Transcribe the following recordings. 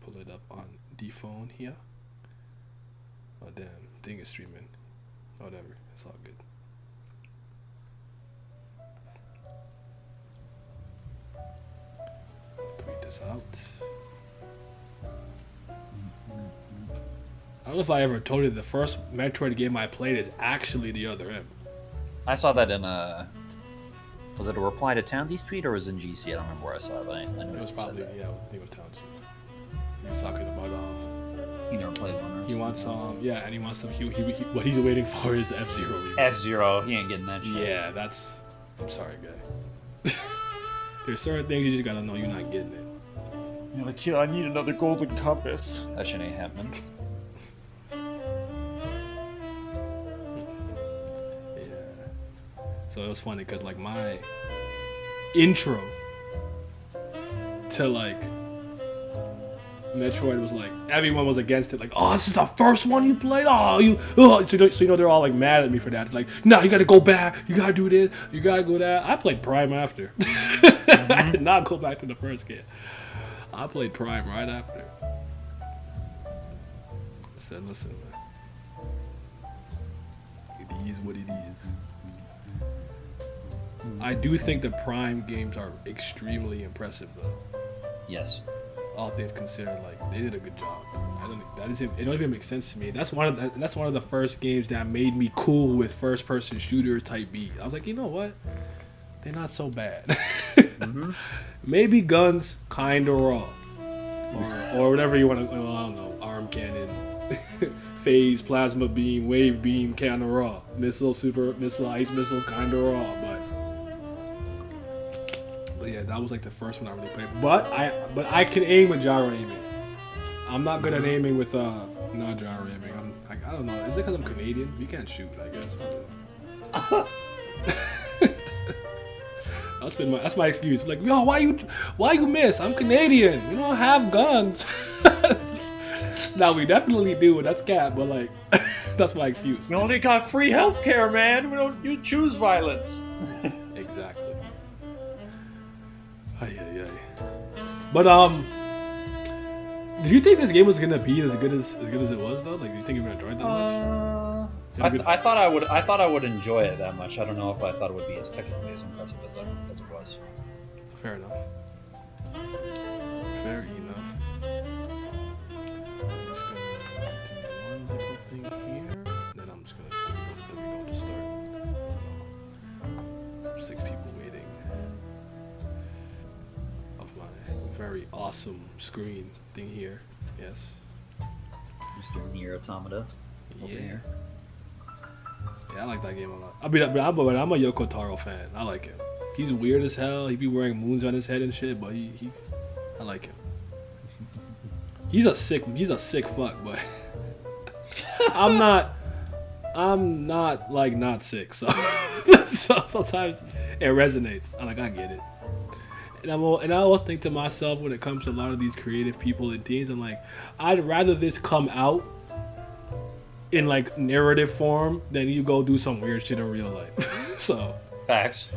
pull it up on the phone here. Oh damn, thing is streaming. Whatever, it's all good. Tweet this out. I don't know if I ever told you the first Metroid game I played is actually the other M. I saw that in a. Was it a reply to Townsy's tweet or was it in GC? I don't remember where I saw it, but I It noticed was you probably, said that. yeah, I think it was Townsend. He was talking about He never played one. Right? he wants yeah, and he wants to what he's waiting for is F-Zero. F-Zero, he ain't getting that shit. Yeah, that's. I'm sorry, guy. There's certain things you just gotta know you're not getting it. You're like, yeah, I need another golden compass. That shit ain't happening. Yeah. So it was funny because like my intro to like Metroid was like everyone was against it. Like, oh, this is the first one you played. Oh, so you know they're all like mad at me for that. Like, no, you gotta go back. You gotta do this. You gotta go that. I played Prime after. I did not go back to the first game. I played Prime right after. I said, listen, man. It is what it is. I do think the Prime games are extremely impressive, though. Yes. All things considered, like they did a good job. It don't even make sense to me. That's one of the first games that made me cool with first person shooters type beat. I was like, you know what? They're not so bad. Mm-hmm. Maybe guns kind of raw, or whatever you want to. Well, I don't know. Arm cannon, phase, plasma beam, wave beam, kind of raw. Missile, super missile, ice missiles, kind of raw, but yeah, that was like the first one I really played. But I can aim with gyro aiming. I'm not good at aiming with not gyro aiming. I don't know. Is it because I'm Canadian? You can't shoot, I guess. I don't know. That's my excuse. Like, yo, why you miss? I'm Canadian. We don't have guns. Now we definitely do. That's cap, but like, that's my excuse. We only got free healthcare, man. You choose violence. Exactly. Ay. But did you think this game was gonna be as good as it was though? Like, do you think you were gonna enjoy it that much? I thought I would enjoy it that much. I don't know if I thought it would be as technically as impressive as it was. Fair enough. Fair enough. I'm just gonna continue one little thing here. Then I'm just gonna then we go to start. 6 people waiting. Of my very awesome screen thing here. Yes. Mr. Nier Automata. Over here. Yeah, I like that game a lot. I'm a Yoko Taro fan. I like him. He's weird as hell. He be wearing moons on his head and shit, but I like him. He's a sick fuck, but I'm not like not sick. So, so sometimes it resonates. I'm like, I get it. And I always think to myself when it comes to a lot of these creative people and teens, I'm like, I'd rather this come out in like narrative form than you go do some weird shit in real life. So facts.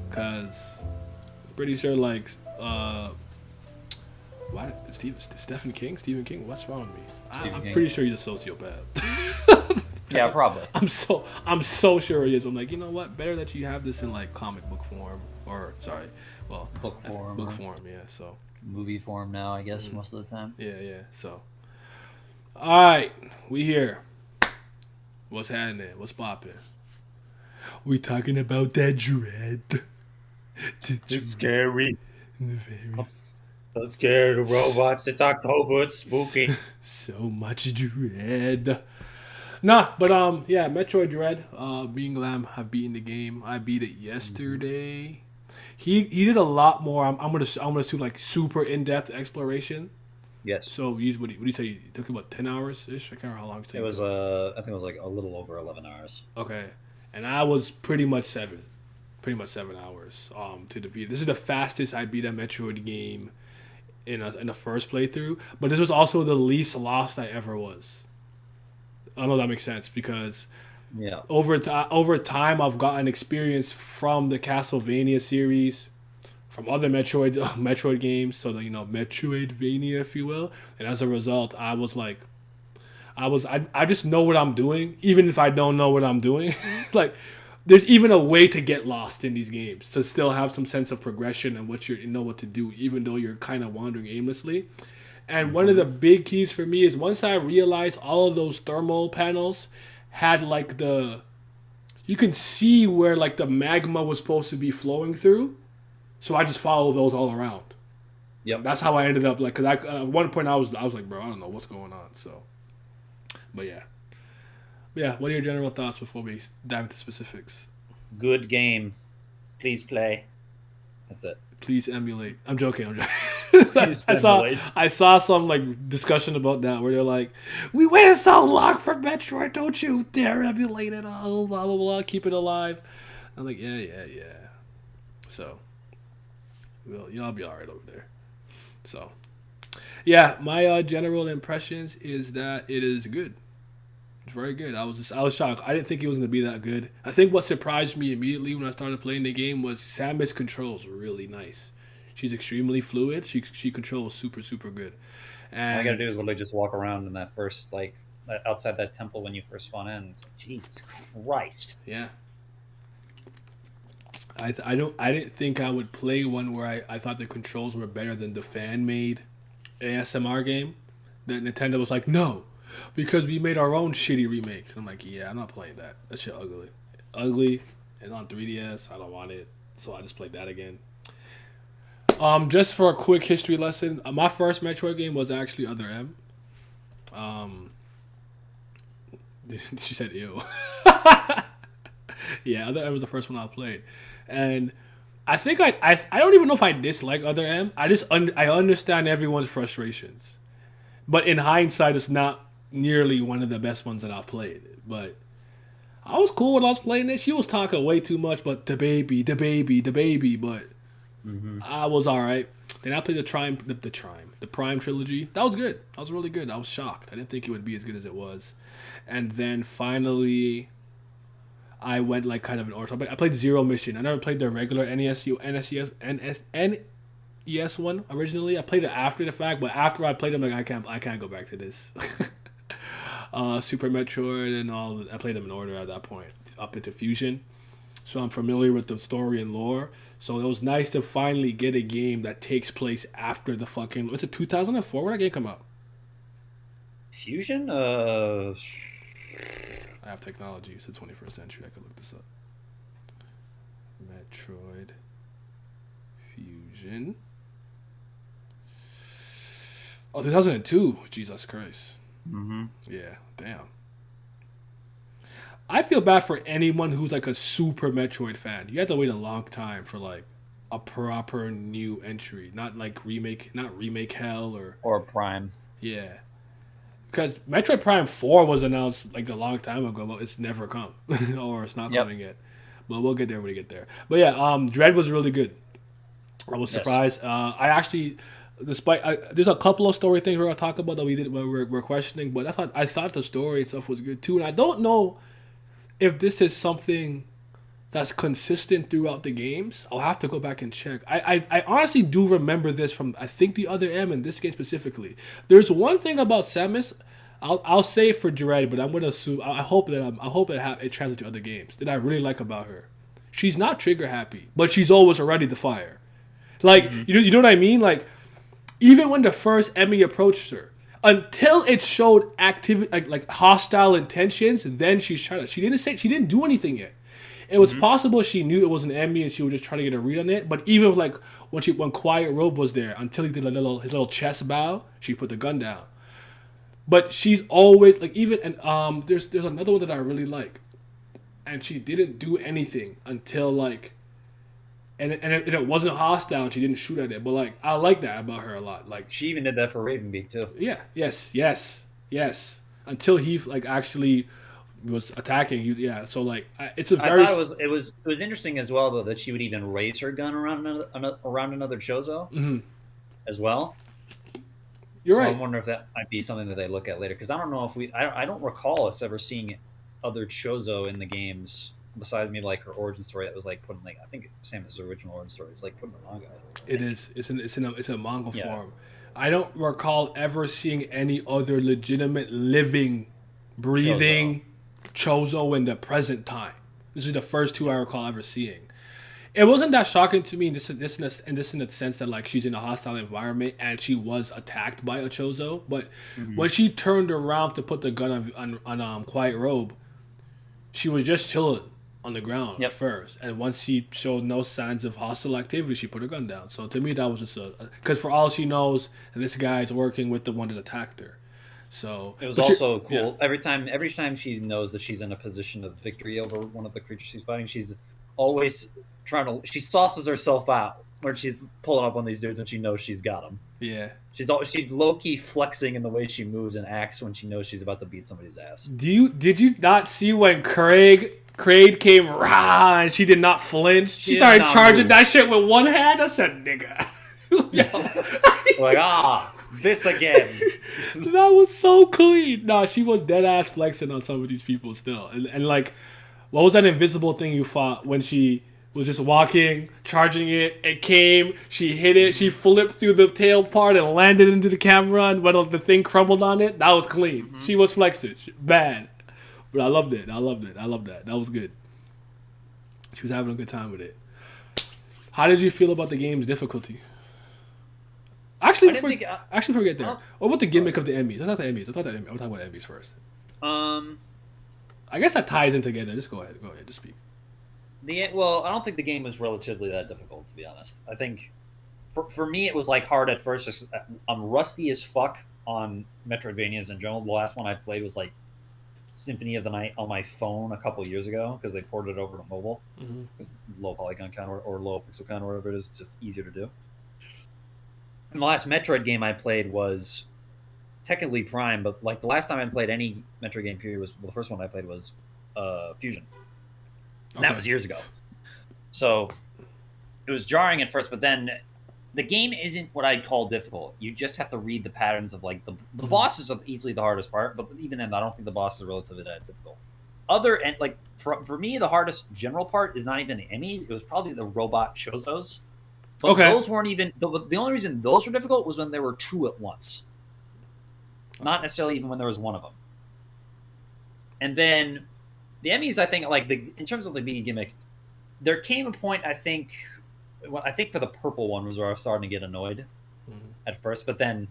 Cause I'm pretty sure like Stephen King, what's wrong with me? I'm pretty sure he's a sociopath. Yeah, probably. I'm so sure he is. I'm like, you know what? Better that you have this in like comic book form book form, yeah. So movie form now, I guess most of the time. Yeah. So all right, we here. What's happening? What's popping? We talking about that dread. It's scary. I'm scared of robots. It's October. It's spooky. So much dread. Nah, but yeah, Metroid Dread. Me and Glam have beaten the game. I beat it yesterday. He did a lot more. I'm gonna assume like super in depth exploration. Yes. So what do you say? It took about 10 hours ish. I can't remember how long it took. It was I think it was like a little over 11 hours. Okay, and I was pretty much 7 hours to defeat. This is the fastest I beat a Metroid game in the first playthrough. But this was also the least lost I ever was. I don't know if that makes sense because over time I've gotten experience from the Castlevania series, from other Metroid games, so the Metroidvania, if you will. And as a result, I was like, I just know what I'm doing, even if I don't know what I'm doing. Like, there's even a way to get lost in these games to still have some sense of progression and you know what to do, even though you're kind of wandering aimlessly. And one of the big keys for me is once I realized all of those thermal panels had like you can see where like the magma was supposed to be flowing through. So I just follow those all around. Yep. That's how I ended up like, cause at one point I was like, bro, I don't know what's going on. So, but yeah. What are your general thoughts before we dive into specifics? Good game. Please play. That's it. Please emulate. I'm joking. Please emulate. I saw some like discussion about that where they're like, "We waited so long for Metroid, don't you dare emulate it!" Oh, blah blah blah, keep it alive. I'm like, yeah. So, well, y'all be all right over there. So, yeah, my general impressions is that it is good. It's very good. I was shocked. I didn't think it was gonna be that good. I think what surprised me immediately when I started playing the game was Samus controls really nice. She's extremely fluid. She controls super good. And All I gotta do is literally just walk around in that first outside that temple when you first spawn in. It's like, Jesus Christ. Yeah. I didn't think I would play one where I thought the controls were better than the fan made ASMR game. That Nintendo was like, no, because we made our own shitty remake. And I'm like, yeah, I'm not playing that. That shit ugly. It's on 3DS. I don't want it, so I just played that again. Just for a quick history lesson, my first Metroid game was actually Other M. She said, "Ew." Yeah, Other M was the first one I played, and I think I don't even know if I dislike Other M. I understand everyone's frustrations, but in hindsight, it's not nearly one of the best ones that I've played. But I was cool when I was playing it. She was talking way too much, but the baby, but I was all right. Then I played the Prime trilogy. That was good. That was really good. I was shocked. I didn't think it would be as good as it was. And then finally, I went like kind of an order. I played Zero Mission. I never played the regular NES one originally. I played it after the fact, but after I played them, like I can't go back to this. Super Metroid and all. I played them in order at that point, up into Fusion. So I'm familiar with the story and lore. So it was nice to finally get a game that takes place after the fucking... What's it, 2004? When did that game come out? Fusion? I have technology. It's the 21st century. I could look this up. Metroid Fusion. Oh, 2002. Jesus Christ. Mm-hmm. Yeah, damn. I feel bad for anyone who's like a super Metroid fan. You have to wait a long time for like a proper new entry, not remake hell or Prime. Yeah, because Metroid Prime 4 was announced like a long time ago, but it's never come or it's not coming yet. But we'll get there when we get there. But yeah, Dread was really good. I was surprised. I actually, despite there's a couple of story things we're gonna talk about that we did when we're questioning, but I thought the story and stuff was good too, and I don't know if this is something that's consistent throughout the games. I'll have to go back and check. I honestly do remember this from, I think, the Other M and this game specifically. There's one thing about Samus, I'll say for Dread, but I'm gonna assume, I hope it translates to other games, that I really like about her. She's not trigger happy, but she's always ready to fire. Like, you know what I mean? Like, even when the first Emmy approached her, until it showed activity, like hostile intentions, then she shot it. She didn't do anything yet. It was possible she knew it was an enemy and she was just trying to get a read on it. But even like when Quiet Robe was there, until he did his little chest bow, she put the gun down. But she's always like, even and there's another one that I really like, and she didn't do anything until like. And it wasn't hostile, and she didn't shoot at it. But like, I like that about her a lot. Like, she even did that for Ravenbeak too. Yeah. Yes. Until he like actually was attacking you. Yeah. So like, it's a very. I thought it was interesting as well though that she would even raise her gun around another Chozo as well. You're right. I wonder if that might be something that they look at later, because I don't know if I don't recall us ever seeing other Chozo in the games besides maybe like her origin story that was like put in like I think same as the original origin story. It's like put in the manga. I It think. is. It's in a manga Yeah. form. I don't recall ever seeing any other legitimate living, Chozo. breathing Chozo in the present time. This is the first two I recall ever seeing. It wasn't that shocking to me in the sense that like she's in a hostile environment and she was attacked by a Chozo. But Hmm. when she turned around to put the gun on Quiet Robe, she was just chilling on the ground at Yep. first, and once she showed no signs of hostile activity, she put her gun down. So to me, that was just because for all she knows, this guy is working with the one that attacked her. So, It was but you, also yeah, cool. Every time she knows that she's in a position of victory over one of the creatures she's fighting, she's always trying to. She sauces herself out when she's pulling up on these dudes when she knows she's got them. yeah. She's low key flexing in the way she moves and acts when she knows she's about to beat somebody's ass. Did you not see when Craig came rah and she did not flinch? She She did started not charging move. that shit with one hand. I said, nigga. Like this again. That was so clean. Nah, she was dead ass flexing on some of these people still. And like, what was that invisible thing you fought when she was just walking, charging it? It came, she hit it, she flipped through the tail part and landed into the camera, and when the thing crumbled on it, that was clean. She was flexing. Bad. But I loved it. I loved that. That was good. She was having a good time with it. How did you feel about the game's difficulty? I didn't think. Actually, forget I that. don't- What about the gimmick of the Emmys? I thought the Emmys. I'm talking about Emmys first. Um. I guess that ties in together. Just go ahead. Just speak. Well, I don't think the game was relatively that difficult, to be honest. I think for me it was like hard at first. Just, I'm rusty as fuck on Metroidvanias in general. The last one I played was like Symphony of the Night on my phone a couple years ago because they ported it over to mobile Mm-hmm. because low polygon count or low pixel count or whatever it is. It's just easier to do. And the last Metroid game I played was technically Prime, but like the last time I played any Metroid game period was the first one I played was Fusion. And that was years ago. So it was jarring at first, but then the game isn't what I'd call difficult. You just have to read the patterns of like the bosses are easily the hardest part, but even then, I don't think the bosses are relatively that difficult. And like for me, the hardest general part is not even the enemies. It was probably the robot Shozos. But Okay. those weren't even the only reason those were difficult was when there were two at once. Not necessarily even when there was one of them. And then the Emmys, I think, like in terms of the being gimmick, there came a point I think for the purple one was where I was starting to get annoyed at first, but then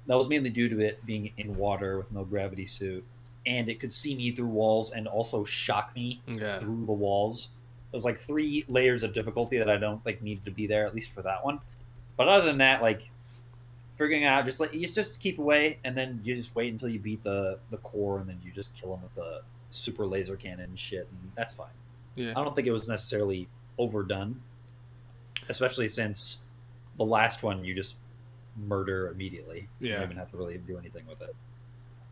that was mainly due to it being in water with no gravity suit, and it could see me through walls and also shock me through the walls. There's like 3 layers of difficulty that I don't like needed to be there, at least for that one. But other than that, like figuring out just keep away, and then you just wait until you beat the core, and then you just kill them with the super laser cannon and shit, and that's fine. Yeah. I don't think it was necessarily overdone, especially since the last one you just murder immediately. Yeah. You don't even have to really do anything with it.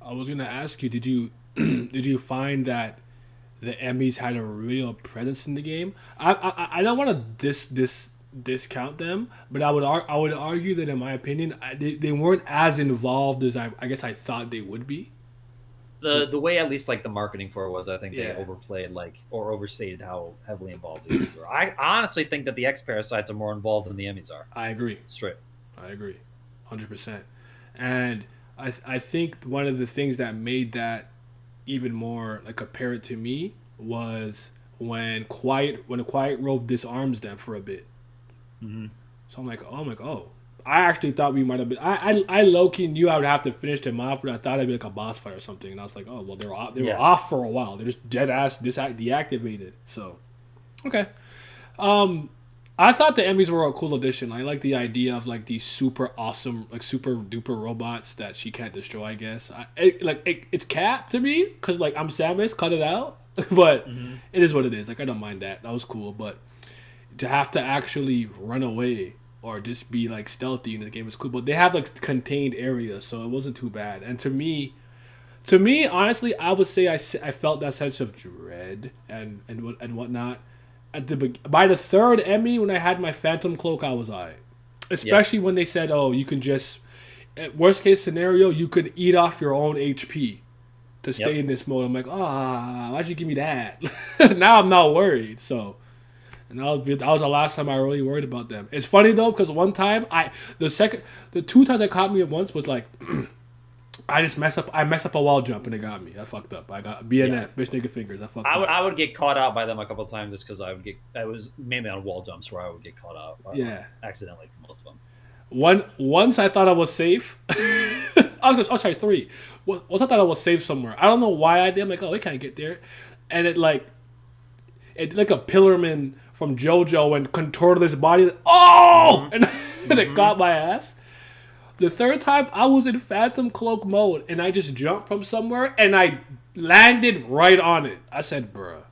I was gonna ask you, did you find that the Emmys had a real presence in the game? I don't want to discount them, but I would argue that in my opinion they weren't as involved as I guess I thought they would be. The way at least like the marketing for it was, I think they Yeah. overplayed or overstated how heavily involved these things were. I honestly think that the X Parasites are more involved than the Emmys are. I agree. Straight. I agree, 100%. And I think one of the things that made that even more like apparent to me was when Quiet Robe disarms them for a bit. Mm-hmm. So I'm like, oh. I actually thought we might have been. I low key knew I would have to finish them off, but I thought it'd be like a boss fight or something. And I was like, oh well, they were off for a while. They're just dead ass deactivated. So, okay. I thought the Emmys were a cool addition. I like the idea of like these super awesome, like super duper robots that she can't destroy. I guess it's cap to me because like I'm Samus, cut it out. But it is what it is. Like I don't mind that. That was cool. But to have to actually run away or just be like stealthy in this game is cool. But they have like contained areas, so it wasn't too bad. And to me, honestly, I would say I felt that sense of dread and whatnot. By the third Emmy, when I had my Phantom Cloak, I was alright. Especially when they said, "Oh, you can just worst case scenario, you could eat off your own HP to stay in this mode. I'm like, why'd you give me that? Now I'm not worried. So, and that was the last time I really worried about them. It's funny though, because one time the 2 times that caught me at once was like, I messed up a wall jump and it got me. I fucked up. I got BNF, bitch nigga fingers. I fucked up. I would get caught out by them a couple of times just because I was mainly on wall jumps where I would get caught out. Accidentally for most of them. Once I thought I was safe. Sorry, 3. Once I thought I was safe somewhere. I don't know why I did. I'm like, they can't get there, and it like a Pillarman from JoJo and contorted his body. And it got my ass. The 3rd time I was in Phantom Cloak mode and I just jumped from somewhere and I landed right on it. I said, bruh.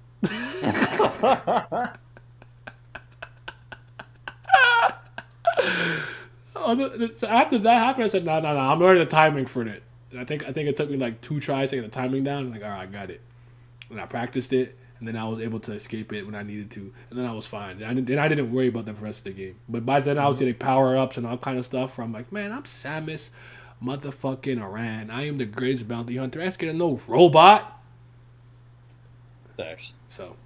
So after that happened, I said, no, I'm learning the timing for it. And I think it took me like 2 tries to get the timing down. I'm like, all right, I got it. And I practiced it, and then I was able to escape it when I needed to, and then I was fine. I didn't worry about the rest of the game. But by then, I was getting power-ups and all kind of stuff where I'm like, man, I'm Samus motherfucking Aran. I am the greatest bounty hunter. I ain't scared of no robot. Thanks. So.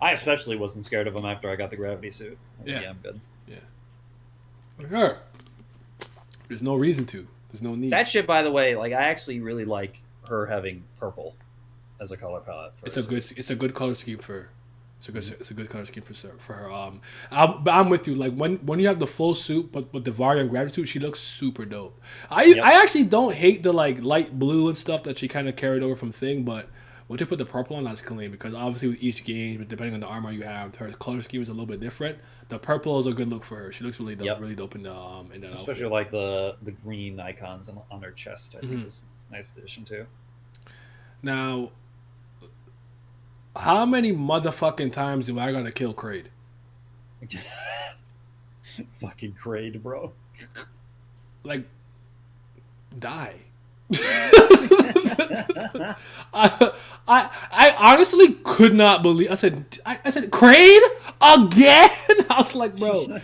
I especially wasn't scared of him after I got the gravity suit. Yeah, I'm good. Yeah. Sure. There's no reason to. There's no need. That shit, by the way, like I actually really like her having purple as a color palette. It's a good color scheme for her. It's a good color scheme for her. But I'm with you. Like when you have the full suit, but with the Varia and gravity suit, she looks super dope. I actually don't hate the like light blue and stuff that she kind of carried over from Thing, but once you put the purple on, that's clean because obviously with each game, depending on the armor you have, her color scheme is a little bit different. The purple is a good look for her. She looks really dope, really dope in the especially outfit. like the green icons on her chest. I think is a nice addition too. Now, how many motherfucking times do I gotta kill Kraid? Fucking Kraid, bro. Like, die. I honestly could not believe. I said Kraid again. I was like, bro.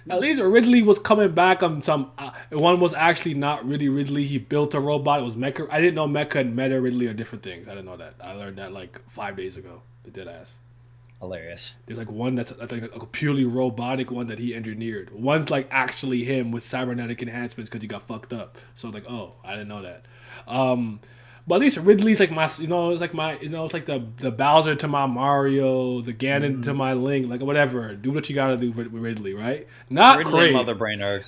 At least Ridley was coming back on some. One was actually not really Ridley. He built a robot. It was Mecha. I didn't know Mecha and Meta Ridley are different things. I didn't know that. I learned that like 5 days ago. The dead ass. Hilarious. There's like one that's like a purely robotic one that he engineered. One's like actually him with cybernetic enhancements because he got fucked up. So like, I didn't know that. But at least Ridley's like my, it's like the Bowser to my Mario, the Ganon to my Link, like whatever. Do what you gotta do with Ridley, right? Not Ridley Kraid. and Mother Brain are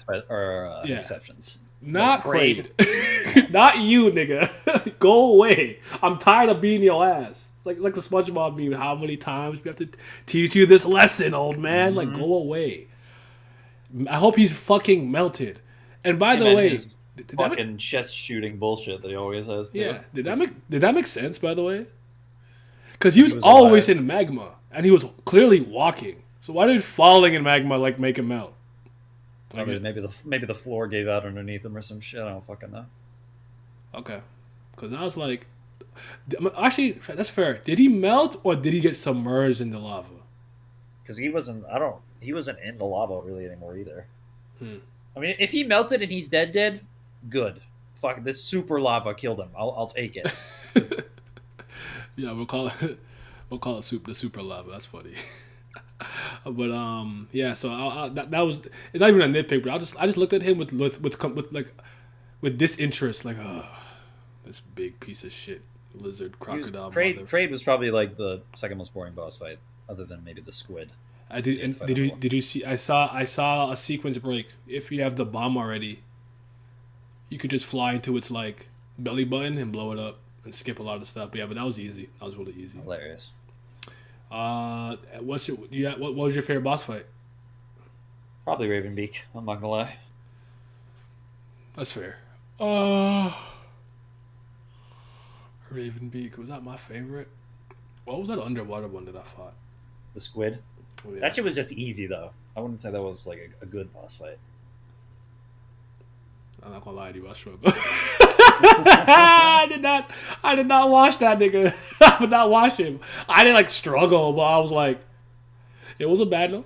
exceptions. Not Kraid. Not you, nigga. Go away. I'm tired of beating your ass. It's like the SpongeBob meme. How many times we have to teach you this lesson, old man? Like, go away. I hope he's fucking melted. And by the way, fucking chest shooting bullshit that he always has. Too. Yeah, did that make sense? By the way, because he was always in magma and he was clearly walking. So why did falling in magma like make him melt? Like maybe the floor gave out underneath him or some shit. I don't fucking know. Okay, because I was like. Actually, that's fair. Did he melt or did he get submerged in the lava? Because he wasn't in the lava really anymore either. I mean, if he melted and he's dead, good. Fuck, this super lava killed him. I'll take it. Yeah, we'll call it the super lava. That's funny. But yeah. So that was. It's not even a nitpick, but I just looked at him with disinterest, like this big piece of shit. Lizard crocodile. Kraid was probably like the second most boring boss fight, other than maybe the squid. Did you see? I saw a sequence break. If you have the bomb already, you could just fly into its like belly button and blow it up and skip a lot of stuff. But yeah, but that was easy. That was really easy. Hilarious. What was your favorite boss fight? Probably Ravenbeak. I'm not gonna lie. That's fair. Ravenbeak, was that my favorite? What was that underwater one that I fought? The squid. Oh, yeah. That shit was just easy though. I wouldn't say that was like a good boss fight. I'm not gonna lie to you, I struggled. I did not watch that nigga. I did not watch him. I didn't like struggle, but I was like, it was a battle.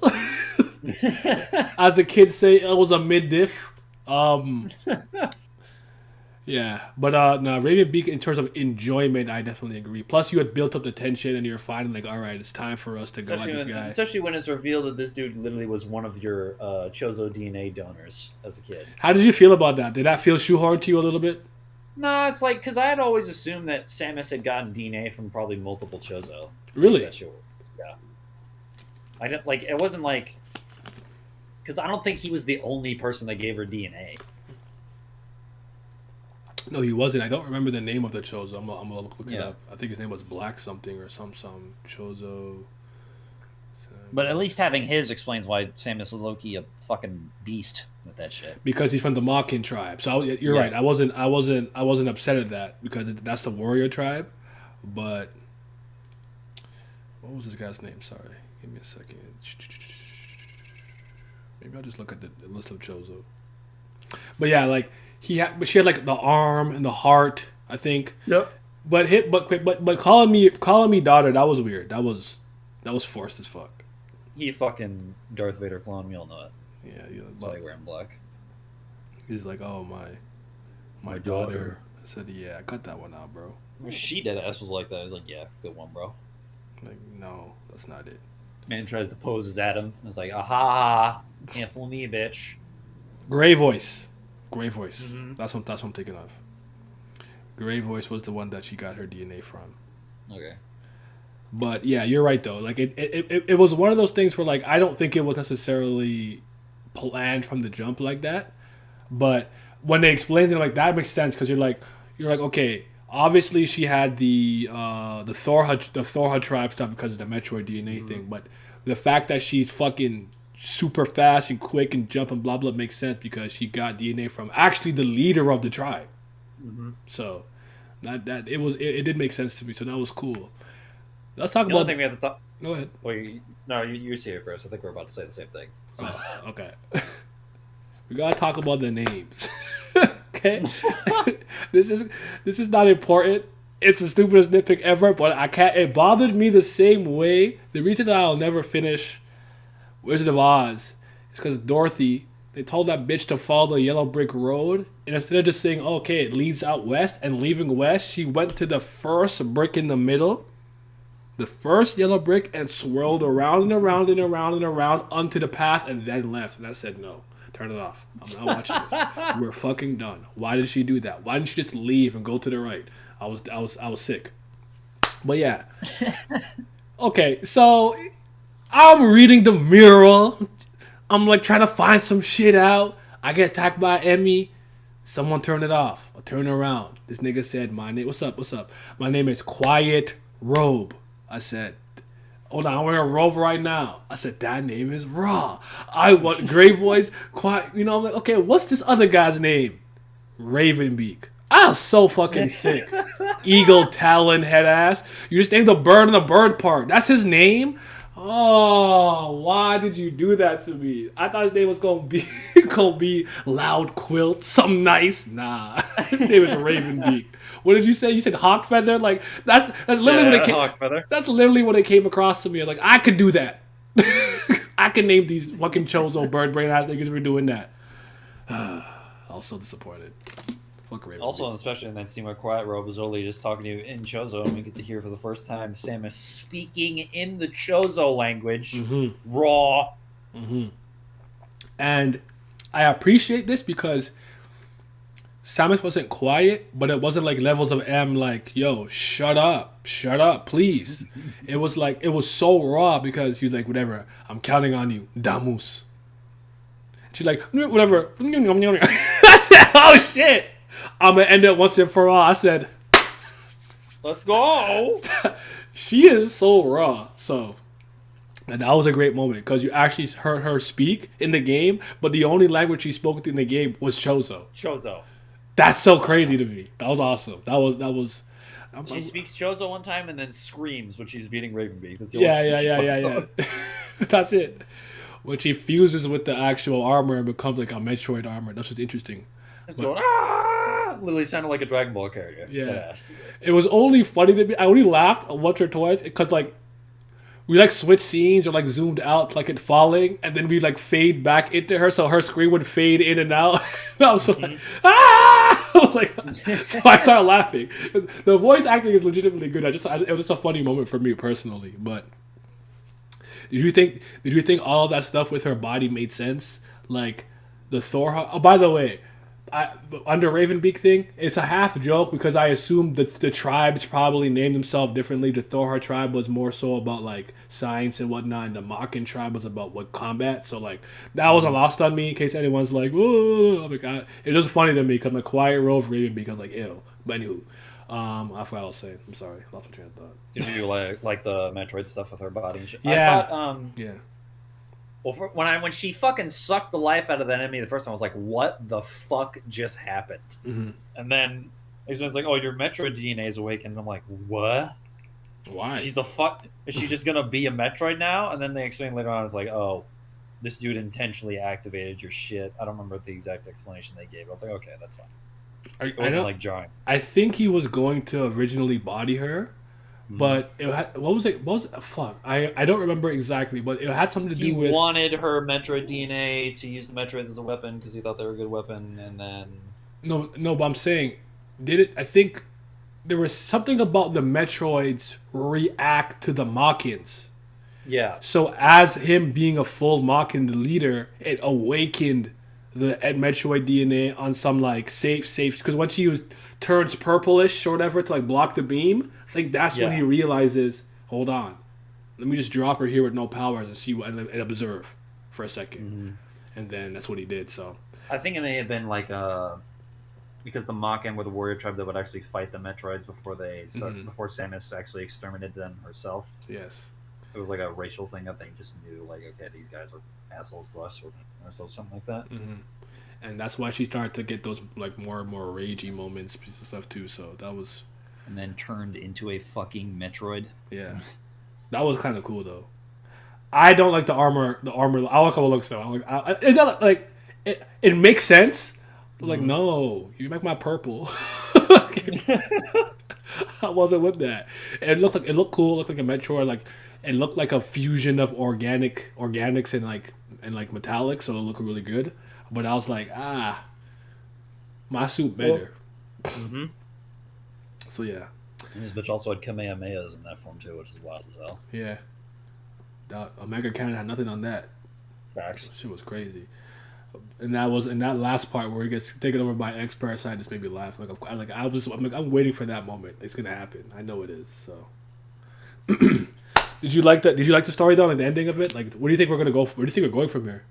As the kids say, it was a mid-diff. Yeah, but no, Raven Beak in terms of enjoyment, I definitely agree. Plus, you had built up the tension, and you're finally like, all right, it's time for us to go at this guy. Especially when it's revealed that this dude literally was one of your Chozo DNA donors as a kid. How did you feel about that? Did that feel shoehorned to you a little bit? Nah, it's like because I had always assumed that Samus had gotten DNA from probably multiple Chozo. Really? Yeah. I didn't like. It wasn't like because I don't think he was the only person that gave her DNA. No, he wasn't. I don't remember the name of the Chozo. I'm gonna look it up. I think his name was Black something or some Chozo. But at least having his explains why Samus is low-key a fucking beast with that shit. Because he's from the Makin tribe. So you're right. I wasn't upset at that because that's the warrior tribe. But what was this guy's name? Sorry, give me a second. Maybe I'll just look at the list of Chozo. But yeah, like she had like the arm and the heart, I think. Yep. But calling me daughter, that was weird. That was forced as fuck. He fucking Darth Vader clone, we all know it. Yeah, that's why he's wearing black. He's like, oh my daughter. I said, yeah, I cut that one out, bro. She dead ass was like that. I was like, yeah, good one, bro. Like, no, that's not it. Man tries to pose as Adam. I was like, aha, can't fool me, bitch. Gray voice. Mm-hmm. That's what I'm thinking of. Gray voice was the one that she got her DNA from. Okay. But yeah, you're right though. Like it was one of those things where like I don't think it was necessarily planned from the jump like that. But when they explained it like that makes sense because you're like okay, obviously she had the Thorha tribe stuff because of the Metroid DNA thing, but the fact that she's fucking super fast and quick and jump and blah blah makes sense because she got DNA from actually the leader of the tribe. Mm-hmm. So that it did make sense to me. So that was cool. Let's talk about. I think we have to talk. Go ahead. Well, you say it first. I think we're about to say the same thing. So. Okay. We gotta talk about the names. Okay. This is not important. It's the stupidest nitpick ever, but I can't. It bothered me the same way. The reason that I'll never finish Wizard of Oz is because Dorothy. They told that bitch to follow the yellow brick road, and instead of just saying, "Okay, it leads out west," and leaving west, she went to the first brick in the middle. The first yellow brick and swirled around and around and around and around onto the path and then left. And I said, no, turn it off. I'm not watching this. We're fucking done. Why did she do that? Why didn't she just leave and go to the right? I was sick. But yeah. Okay, so I'm reading the mural. I'm like trying to find some shit out. I get attacked by Emmy. Someone turn it off. I turn around. This nigga said, my name. What's up? My name is Quiet Robe. I said, hold on, I'm wearing a robe right now. I said, that name is Raw. I want Gray Voice, Quiet. I'm like, okay, what's this other guy's name? Ravenbeak. I was so fucking sick. Eagle, Talon, head ass. You just named the bird on the bird part. That's his name? Oh, why did you do that to me? I thought his name was gonna be Loud Quilt, something nice. Nah, his name is Ravenbeak. What did you say? You said Hawk Feather? Like that's literally what it came. Hawk Feather. That's literally what it came across to me. Like I could do that. I could name these fucking Chozo bird brain ass niggas for doing that. I was so disappointed. Fuck Raven. Also, especially in that scene where Quiet Robe is only just talking to you in Chozo, and we get to hear for the first time Samus speaking in the Chozo language, raw. Mm-hmm. And I appreciate this because Samus wasn't quiet, but it wasn't like levels of M like, yo, shut up, please. It was like, it was so raw because he was like, whatever, I'm counting on you, Damus. She's like, whatever. I said, oh shit. I'm going to end it once and for all. I said, let's go. She is so raw. So, and that was a great moment because you actually heard her speak in the game, but the only language she spoke in the game was Chozo. That's so crazy to me. That was awesome. That was. She speaks Chozo one time and then screams when she's beating Ravenbeak. That's the yeah. That's it. When she fuses with the actual armor and becomes like a Metroid armor. That's what's interesting. It's going, ah! Literally sounded like a Dragon Ball character. Yeah. Yes. It was only funny to me. I only laughed once or twice because like we like switch scenes or like zoomed out like it falling and then we like fade back into her so her screen would fade in and out. And I was like, ah! I was like, so I started laughing. The voice acting is legitimately good. It was just a funny moment for me personally. But did you think all of that stuff with her body made sense? Like the Thor. Oh, by the way, under Ravenbeak thing, it's a half joke because I assumed that the tribes probably named themselves differently. The Thor tribe was more so about like science and whatnot, and the Makan tribe was about what combat. So like that wasn't lost on me in case anyone's like, oh my god, it's just funny to me because my Quiet Rove Ravenbeak, I was like, ew. But anywho, I forgot what I was saying. I'm sorry, lost my train of thought. Did you like the Metroid stuff with her body and shit? Yeah. I thought, yeah. Well, when she fucking sucked the life out of that enemy the first time, I was like, "What the fuck just happened?" Mm-hmm. And then he's like, "Oh, your Metroid DNA is awakened." And I'm like, "What? Why? She's the fuck? Is she just gonna be a Metroid now?" And then they explain later on, it's like, "Oh, this dude intentionally activated your shit." I don't remember the exact explanation they gave. I was like, "Okay, that's fine." It wasn't like jarring. I think he was going to originally body her. But what was it? Fuck? I don't remember exactly, but it had something to do with. He wanted her Metroid DNA to use the Metroids as a weapon because he thought they were a good weapon, and then No, but I'm saying, did it? I think there was something about the Metroids react to the Machins. yeah. So as him being a full Machin, the leader, it awakened the Metroid DNA on some like safe because once he turns purplish or whatever to like block the beam, I think that's when he realizes, hold on, let me just drop her here with no powers and see what and observe for a 2nd, and then that's what he did. So I think it may have been like because the Makan were the warrior tribe that would actually fight the Metroids before before Samus actually exterminated them herself. Yes. It was like a racial thing that they just knew, like, okay, these guys are assholes to us, or something like that. Mm-hmm. And that's why she started to get those like more and more ragey moments and stuff too. So that was. And then turned into a fucking Metroid. Yeah, that was kind of cool though. I don't like the armor. I like how it looks though. Is that like it makes sense? But like no, you make my purple. I wasn't with that. It looked cool. It looked like a Metroid. Like it looked like a fusion of organics and like metallic. So it looked really good. But I was like, my suit better. Mm-hmm. So yeah. And this bitch also had Kamehamehas in that form too, which is wild as hell. Yeah. The Omega Cannon had nothing on that. Facts. Shit was crazy. And that was in that last part where he gets taken over by X Parasite. Just made me laugh. I'm waiting for that moment. It's gonna happen. I know it is. So. Did you like that? Did you like the story though, and the ending of it? Like, what do you think we're gonna go? Where do you think we're going from here?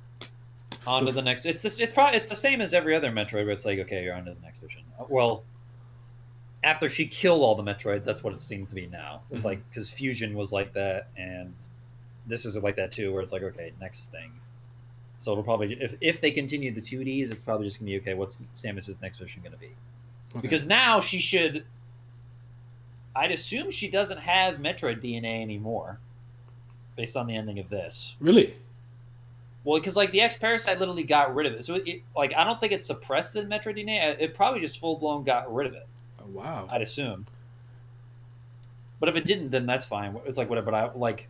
On to the next. It's the same as every other Metroid, but it's like, okay, you're on to the next mission. Well, after she killed all the Metroids, that's what it seems to be now. It's like, because Fusion was like that, and this is like that too, where it's like, okay, next thing. So it'll probably, if they continue the 2Ds, it's probably just gonna be, okay, what's Samus's next mission gonna be? Okay. Because now she should. I'd assume she doesn't have Metroid DNA anymore, based on the ending of this. Really? Well, because like the X Parasite literally got rid of it, so like I don't think it suppressed the Metroid DNA. It probably just full blown got rid of it. Oh, wow. I'd assume. But if it didn't, then that's fine. It's like whatever. But I like,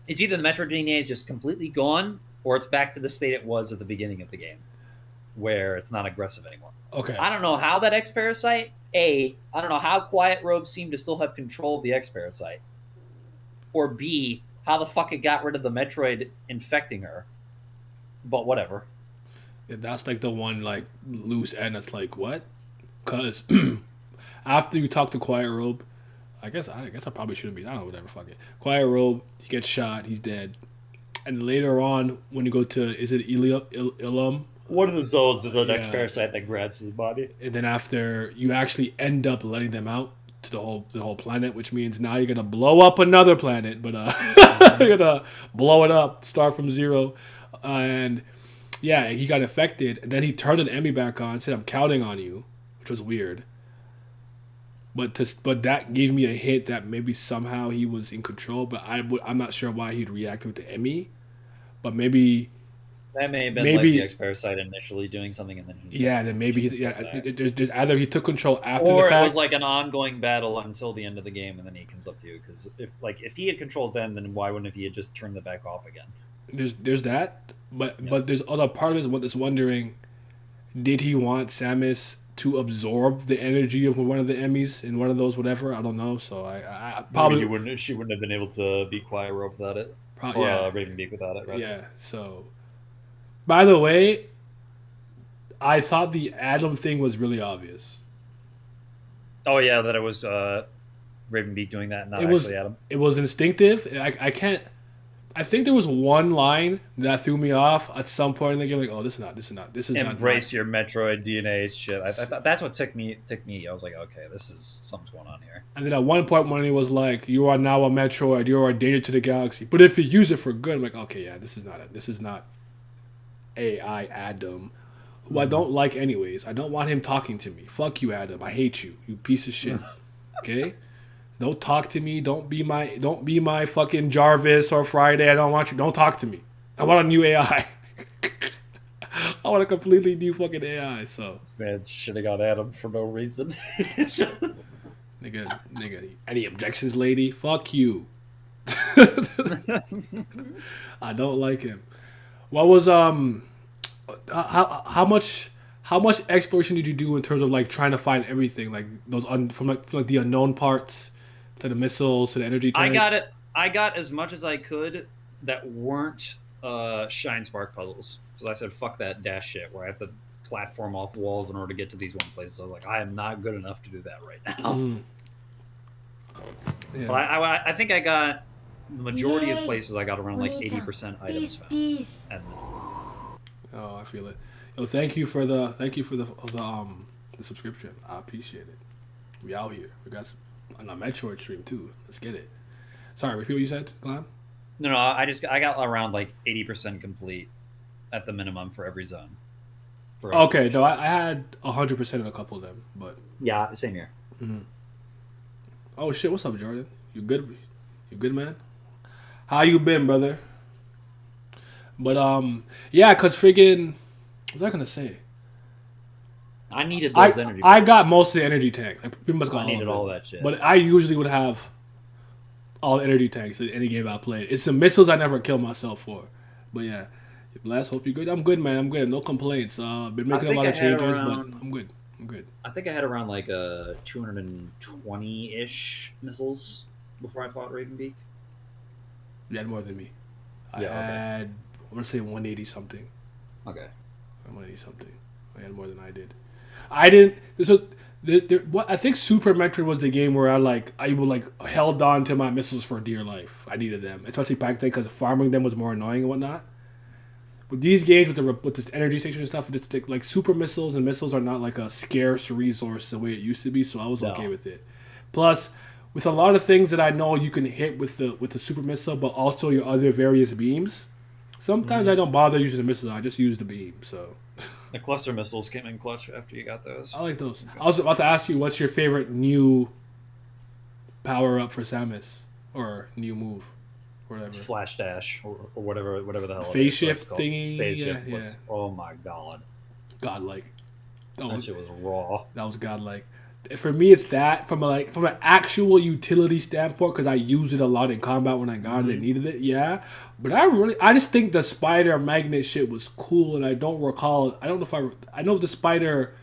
it's either the Metroid DNA is just completely gone, or it's back to the state it was at the beginning of the game, where it's not aggressive anymore. Okay. I don't know how that X Parasite. I don't know how Quiet Robe seemed to still have control of the X Parasite, or B, how the fuck it got rid of the Metroid infecting her. But whatever. Yeah, that's like the one like loose end. That's like what? Because after you talk to Quiet Robe, I guess I probably shouldn't be. I don't know, whatever. Fuck it. Quiet Robe, he gets shot. He's dead. And later on, when you go to, is it Ilum? One of the zones is an X Parasite that grabs his body. And then after, you actually end up letting them out to the whole planet, which means now you're gonna blow up another planet, but you're gonna blow it up, start from zero, and yeah, he got affected, and then he turned an Emmy back on, said, "I'm counting on you," which was weird. But that gave me a hint that maybe somehow he was in control, but I'm not sure why he'd react with the Emmy, but maybe. That may have been like the X Parasite initially doing something, and then he. Yeah, then maybe there's either he took control after the fact, or it was like an ongoing battle until the end of the game, and then he comes up to you. Because if he had controlled then why wouldn't he have just turned it back off again? There's that, but there's other part of it that's wondering, did he want Samus to absorb the energy of one of the Emmys in one of those whatever. I don't know. So I Probably probably she wouldn't have been able to be Quiet Rope without it, or yeah Ravenbeak without it, right? yeah. So by the way, I thought the Adam thing was really obvious. Oh yeah, that it was Ravenbeak doing that, not It was actually Adam. it was instinctive. I can't. I think there was one line that threw me off at some point in the game. Like, oh, this is not. Embrace your Metroid DNA shit. I thought that's what took me. I was like, okay, this is something's going on here. And then at one point when he was like, "You are now a Metroid. You are a danger to the galaxy. But if you use it for good," I'm like, okay, yeah, this is not AI Adam, who I don't like anyways. I don't want him talking to me. Fuck you, Adam. I hate you. You piece of shit. Okay. Don't talk to me. Don't be my fucking Jarvis or Friday. I don't want you. Don't talk to me. I want a new AI. I want a completely new fucking AI. So This man should have got Adam for no reason. nigga. Any objections, lady? Fuck you. I don't like him. What was how much exploration did you do in terms of like trying to find everything, like those from the unknown parts to the missiles to the energy tanks? I got as much as I could that weren't Shine Spark puzzles, because I said fuck that dash shit where I have to platform off walls in order to get to these one places. I was like, I am not good enough to do that right now. Yeah. But I think I got the majority of places. I got around like 80% items found. And Oh, I feel it. Yo, thank you for the subscription. I appreciate it. We out here. We got on a Metroid stream too. Let's get it. Sorry, repeat what you said, Glenn. no, I got around like 80% complete at the minimum for every zone. Okay, no, I had 100% in a couple of them, but yeah, same here. mm-hmm. Oh shit, what's up, Jordan? You good? You good, man? How you been, brother? But yeah, cause friggin', what was I gonna say? I needed those energy. I got most of the energy tanks. I pretty much got all that shit. But I usually would have all the energy tanks in any game I played. It's the missiles I never kill myself for. But yeah, Blast, hope you're good. I'm good, man. I'm good. No complaints. Been making a lot of changes, but I'm good. I'm good. I think I had around like 220-ish missiles before I fought Ravenbeak. You had more than me. I Yeah, okay. had, I want to say 180 something. Okay. 180 something. I had more than I did. I didn't. So what I think Super Metroid was the game where I held on to my missiles for dear life. I needed them, especially back then because farming them was more annoying and whatnot. With these games with this energy station and stuff, like super missiles and missiles are not like a scarce resource the way it used to be. So I was okay with it. Plus, with a lot of things that I know you can hit with the super missile, but also your other various beams. Sometimes I don't bother using the missiles. I just use the beam. So. The cluster missiles came in clutch after you got those. I like those. I was about to ask you, what's your favorite new power up for Samus or new move, or whatever? Flash dash or whatever the hell. Phase shift thingy. Phase shift was, oh my god. Godlike. That shit was raw. That was godlike. For me, it's that from an actual utility standpoint, because I used it a lot in combat when I got it and needed it. Yeah, but I just think the spider magnet shit was cool, and I don't recall. I don't know if I know the spider,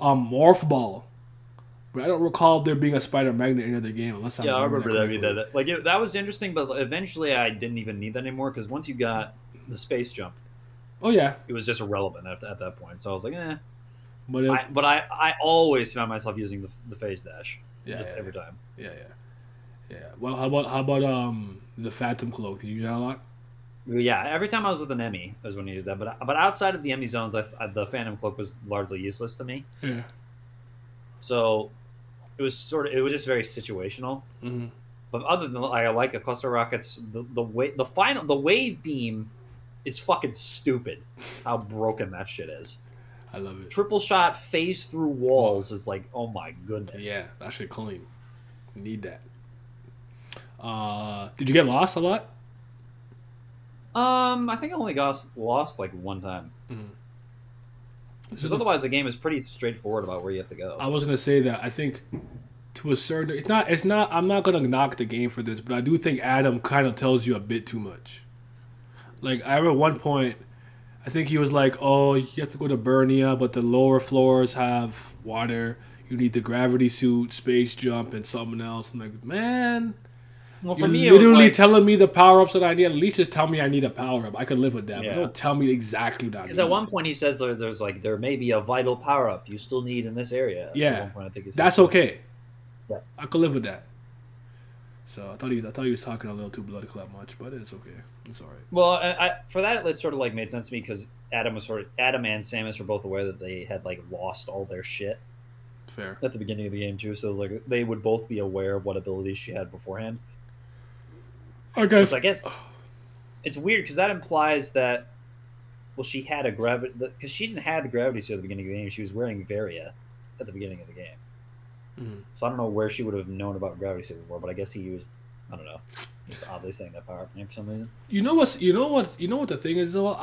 morph ball, but I don't recall there being a spider magnet in the game unless I remember that. That was interesting, but eventually I didn't even need that anymore because once you got the space jump, oh yeah, it was just irrelevant at that point. So I was like, eh. But I always found myself using the phase dash. Every time. Yeah. Well, how about the Phantom Cloak? Did you use that a lot? Yeah, every time I was with an Emmy was when I used that. But outside of the Emmy zones, the Phantom Cloak was largely useless to me. Yeah. So it was just very situational. Mm-hmm. But other than I like the cluster rockets, the wave beam is fucking stupid. How broken that shit is. I love it. Triple shot phase through walls is like, oh my goodness. Yeah, that shit clean. Need that. Did you get lost a lot? I think I only got lost like one time. Mm-hmm. Because otherwise the game is pretty straightforward about where you have to go. I was gonna say that I think to a certain it's not I'm not gonna knock the game for this, but I do think Adam kind of tells you a bit too much. Like I remember one point I think he was like, "Oh, you have to go to Burnia, but the lower floors have water. You need the gravity suit, space jump, and something else." I'm like, man, Well, you're for me, it was literally like telling me the power ups that I need. At least just tell me I need a power up. I could live with that, but yeah. don't tell me exactly what I Because need. at one point he says there's like there may be a vital power up you still need in this area. At Yeah, one point, I think he says that's that. okay. Yeah. I could live with that. So I thought he was talking a little too bloody club much, but it's okay. It's all right. Well, for that it sort of like made sense to me because Adam and Samus were both aware that they had like lost all their shit Fair. at the beginning of the game too. So it was like they would both be aware of what abilities she had beforehand. I guess. Which I guess it's weird because that implies that she had a gravity because she didn't have the gravity suit at the beginning of the game. She was wearing Varia at the beginning of the game. Mm. So I don't know where she would have known about gravity suit before, but I guess he used I don't know. Just oddly saying that power up name for some reason. You know what the thing is though?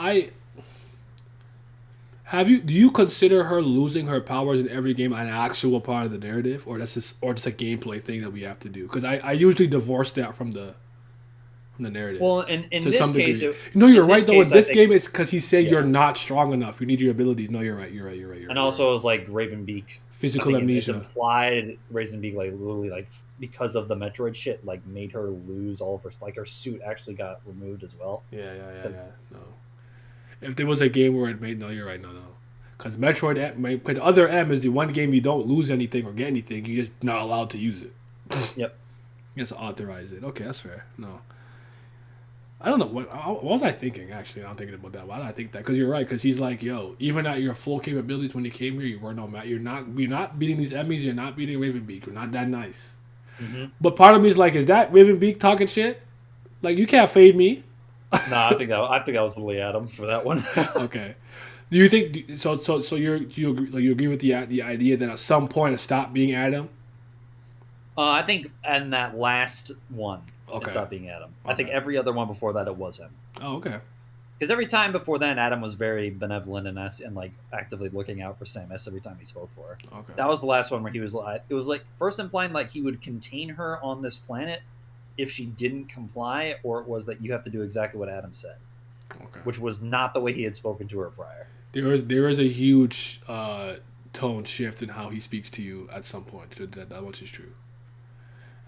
Do you consider her losing her powers in every game an actual part of the narrative, or just a gameplay thing that we have to do? Because I usually divorce that from the narrative. Well, in to this some case, degree. You're right though. Case, In this I game, it's because he's saying yeah. you're not strong enough. You need your abilities. No, you're right. And also, it was like Ravenbeak. Physical amnesia. It's implied Ravenbeak like literally like because of the Metroid shit like made her lose all of her like her suit actually got removed as well. Yeah. No. If there was a game where it made you're right. No. Because Metroid, the other M is the one game you don't lose anything or get anything. You're just not allowed to use it. Yep. You have to authorize it. Okay, that's fair. No. I don't know. What was I thinking, actually? I'm thinking about that. Why did I think that? Because you're right. Because he's like, yo, even at your full capabilities when you came here, you were no match. You're not beating these Emmys. You're not beating Ravenbeak. You're not that nice. Mm-hmm. But part of me is like, is that Ravenbeak talking shit? Like, you can't fade me. Nah, I think that was totally Adam for that one. Okay. Do you think so? You agree with the idea that at some point it stopped being Adam? I think in that last one, Okay. it stopped being Adam. Okay. I think every other one before that it was him. Oh, okay. Because every time before then, Adam was very benevolent and like actively looking out for Samus every time he spoke for her. Okay. That was the last one where he was like, it was like first implying like he would contain her on this planet if she didn't comply, or it was that you have to do exactly what Adam said. Okay. Which was not the way he had spoken to her prior. There is a huge tone shift in how he speaks to you at some point. So that much is true.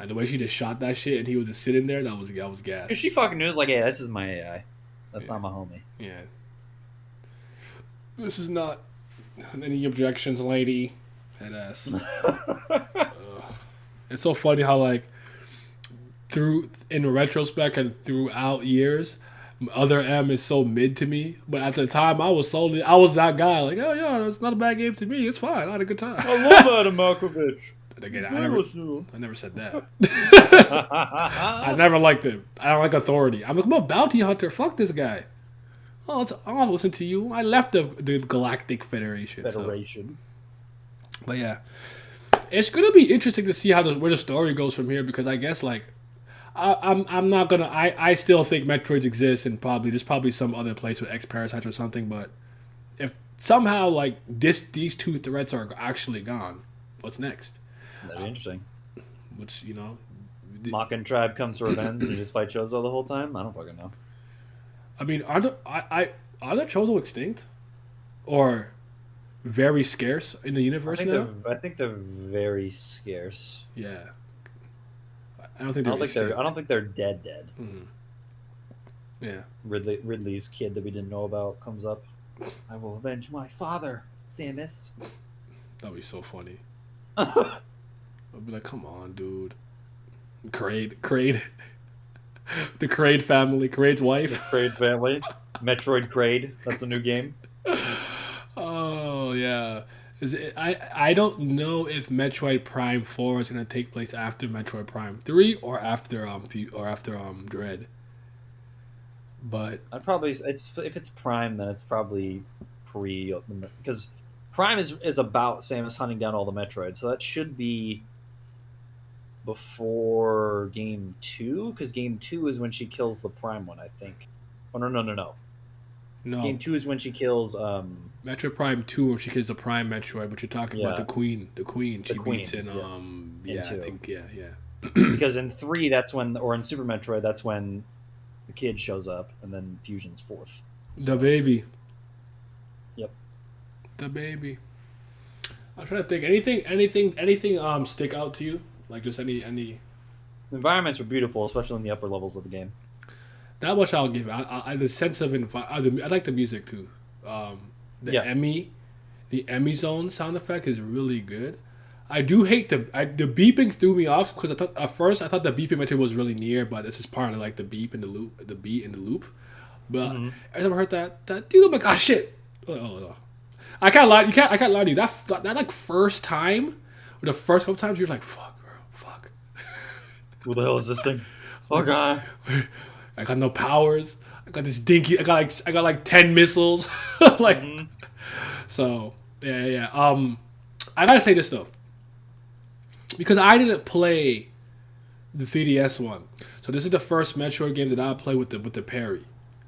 And the way she just shot that shit and he was just sitting there, that was gas. She fucking knew, like, hey, this is my AI. That's not my homie. Yeah. This is not any objections, lady. Head ass. It's so funny how like in retrospect and throughout years, other M is so mid to me, but at the time I was that guy. Like, oh yeah, it's not a bad game to me. It's fine. I had a good time. I love Adam Malkovich. Again, I never said that. I never liked him. I don't like authority. I'm a bounty hunter. Fuck this guy. Oh, I don't listen to you. I left the Galactic Federation. Federation. So. But yeah, it's gonna be interesting to see where the story goes from here, because I guess like I'm not gonna. I still think Metroids exist, and there's probably some other place with X Parasites or something. But if somehow like these two threats are actually gone, what's next? That'd be interesting. Which Mockin Tribe comes to revenge and you just fight Chozo the whole time? I don't fucking know. I mean, are the Chozo extinct, or very scarce in the universe now? I think they're very scarce. Yeah. I don't think they're dead. Mm-hmm. Yeah. Ridley's kid that we didn't know about comes up. I will avenge my father, Samus. That'd be so funny. I'd be like, come on, dude. Kraid. The Kraid family, Kraid's wife. The Kraid family. Metroid Kraid. That's a new game. Oh, yeah. I don't know if Metroid Prime 4 is going to take place after Metroid Prime 3 or after Dread. But I'd probably if it's Prime, then it's probably pre, because Prime is about Samus hunting down all the Metroids, so that should be before Game 2, because Game 2 is when she kills the Prime one, I think. Oh no. Game 2 is when she kills Metroid Prime 2, where she kills the Prime Metroid, but you're talking about the Queen. She beats in I think yeah. Because in 3 or in Super Metroid, that's when the kid shows up, and then Fusion's 4th. So. The baby. the baby. I'm trying to think. Anything stick out to you? Like just any. The environments are beautiful, especially in the upper levels of the game. That much I'll give. The sense of I like the music too. The Emmy zone sound effect is really good. I do hate the beeping threw me off because at first I thought the beeping method was really near, but this is part of like the beep and the loop, the beat and the loop. But every time I heard that dude, oh my god, shit! Oh no. I can't lie. I can't lie to you. That like first time, or the first couple times, you're like, fuck, bro, fuck. Who the hell is this thing? Oh god. I got no powers. I got this dinky. I got like 10 missiles. Like, so yeah. I gotta say this though, because I didn't play the 3DS one, so this is the first Metroid game that I play with the parry.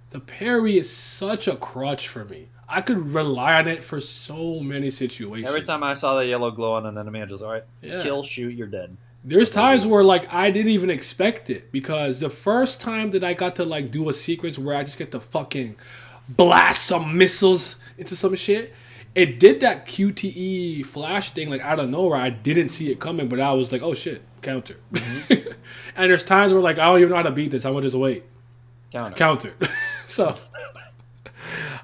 The parry is such a crutch for me. I could rely on it for so many situations. Every time I saw that yellow glow on an enemy, I just alright, kill, shoot, you're dead. There's times where like I didn't even expect it, because the first time that I got to like do a sequence where I just get to fucking blast some missiles into some shit, it did that QTE flash thing like out of nowhere. I didn't see it coming, but I was like, oh shit, counter. And there's times where like I don't even know how to beat this. I'm gonna just wait. Counter. So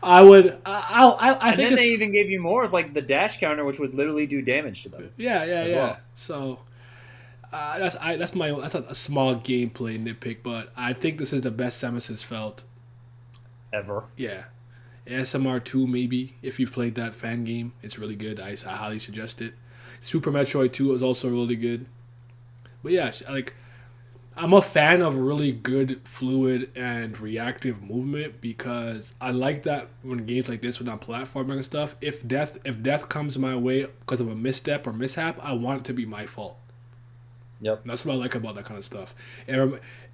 I would. I think. And then they even gave you more of like the dash counter, which would literally do damage to them. Yeah. Well. So that's a small gameplay nitpick, but I think this is the best Samus has felt ever. Yeah. ASMR 2 maybe, if you've played that fan game, it's really good. I highly suggest it. Super Metroid 2 is also really good. But yeah, like I'm a fan of really good fluid and reactive movement, because I like that when games like this, when I'm platforming and stuff, if death comes my way because of a misstep or mishap, I want it to be my fault. Yep. And that's what I like about that kind of stuff.